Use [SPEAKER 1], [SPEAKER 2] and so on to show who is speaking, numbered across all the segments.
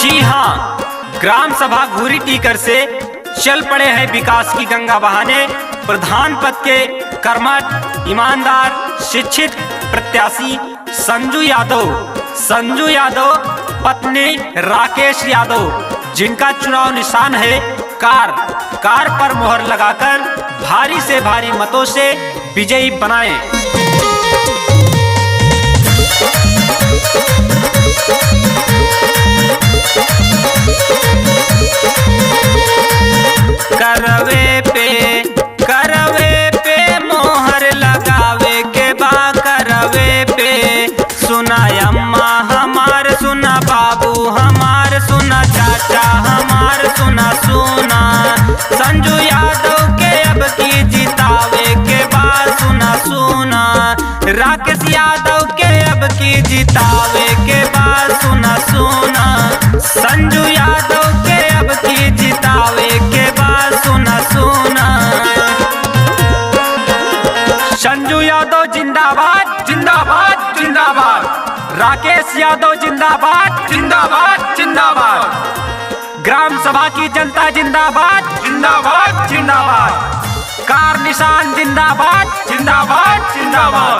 [SPEAKER 1] जी हाँ, ग्राम सभा घूरी टीकर से चल पड़े हैं विकास की गंगा बहाने। प्रधान पद के कर्मठ, ईमानदार, शिक्षित प्रत्याशी संजू यादव पत्नी राकेश यादव, जिनका चुनाव निशान है कार पर मोहर लगाकर भारी से भारी मतों से विजयी बनाएं। करवे पे मोहर लगावे के बा, करवे पे सुना अम्मा हमार, सुना बाबू हमार, सुना चाचा हमार, सुना संजू यादव के अब की जितावे के बाद, सुना राकेश यादव के अब की जितावे के बाद, सुना संजू यादव के अब की जितावे के बाद, सुना संजू यादव जिंदाबाद जिंदाबाद जिंदाबाद, राकेश यादव जिंदाबाद जिंदाबाद जिंदाबाद, ग्राम सभा की जनता जिंदाबाद जिंदाबाद जिंदाबाद, कार निशान जिंदाबाद जिंदाबाद जिंदाबाद।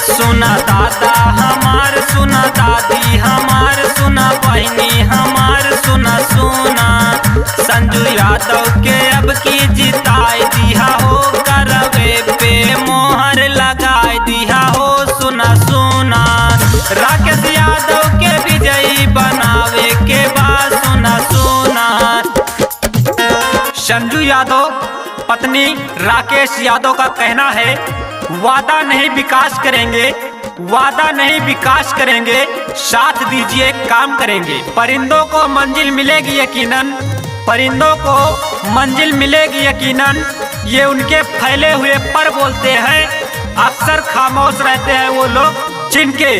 [SPEAKER 1] सुना दादा हमार, सुना दादी हमार, सुना बहनी हमार, सुना संजू यादव के अब की जिताए दिया हो, करवे पे मोहर लगाए दिया हो, सुना राकेश यादव के विजयी बनावे के बाद, सुना संजू यादव पत्नी राकेश यादव का कहना है, वादा नहीं विकास करेंगे, साथ दीजिए काम करेंगे। परिंदों को मंजिल मिलेगी यकीनन, ये उनके फैले हुए पर बोलते हैं। अक्सर खामोश रहते हैं वो लोग जिनके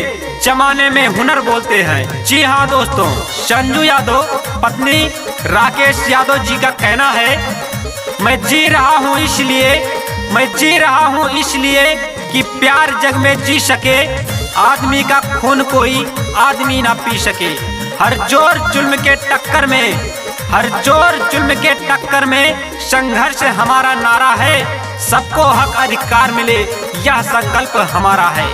[SPEAKER 1] जमाने में हुनर बोलते हैं। जी हाँ दोस्तों, संजू यादव पत्नी राकेश यादव जी का कहना है, मैं जी रहा हूँ इसलिए कि प्यार जग में जी सके, आदमी का खून कोई आदमी ना पी सके। हर जोर जुल्म के टक्कर में संघर्ष हमारा नारा है, सबको हक अधिकार मिले यह संकल्प हमारा है।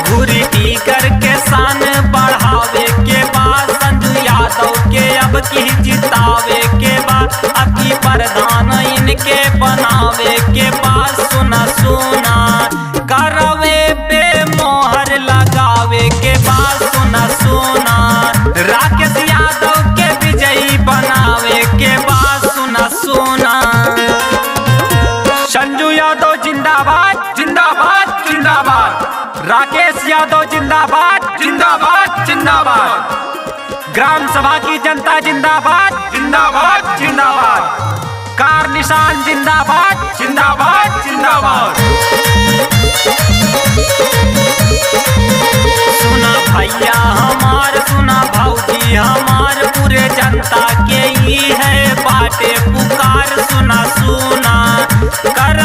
[SPEAKER 1] घूरी टीकर के शान बढ़ावे के बाद, संजू यादव के अब की जितावे के बाद, अब की प्रधान इनके बनावे के बाद, सुना करवे पे मोहर लगावे के बाद, सुना राकेश यादव के विजयी बनावे के बाद, सुना संजू यादव जिंदाबाद जिंदाबाद जिंदाबाद, राकेश यादव जिंदाबाद जिंदाबाद जिंदाबाद, ग्राम सभा की जनता जिंदाबाद जिंदाबाद जिंदाबाद, कार निशान जिंदाबाद जिंदाबाद जिंदाबाद। सुना भैया हमार, सुना भौजी हमार, पूरे जनता के ही है बाटे पुकार, सुना कर